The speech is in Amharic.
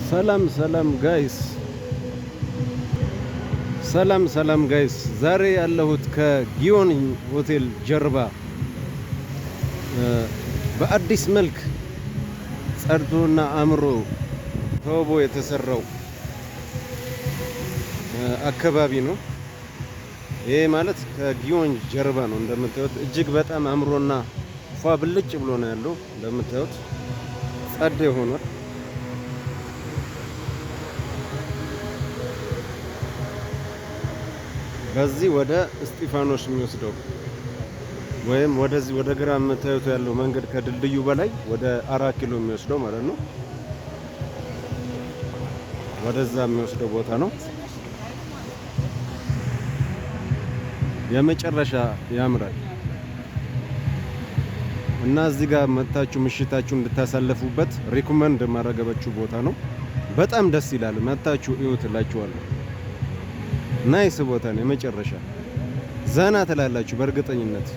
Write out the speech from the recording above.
ሰላም ጋይስ ዛሬ ያለሁት ከጊዮን ሆቴል ጀርባ በአዲስ መልክ ጸድቶና አምሮ ተውቦ የተሰራው አካባቢ ነው። ይሄ ማለት ከጊዮን ጀርባ ነው። እንደምታዩት እጅግ በጣም አምሮና ፏ ብልጭ ብሎ ነው ያለው። እንደምታዩት ጸድ ሆኗል። ከዚህ ወደ እስጢፋኖስ የሚወስደው ወይም ወደዚህ ወደ ግራ የምታዩት ያለው መንገድ ከድልድዩ በላይ ወደ 4 ኪሎ የሚወስደው ማለት ነው። ወደዛ የሚወስደው ቦታ ነው። የመጨረሻ ያምራል እና እዚህ ጋር መታችሁ ምሽታችሁ እንድታሳልፉበት ሪኮመንድ ማረጋባችሁ ቦታ ነው። በጣም ደስ ይላል። መታችሁ እዩት እላችኋለሁ። ናይስ ቦታ ነው። የመጨረሻ ዘና ትላላችሁ በእርግጠኝነት።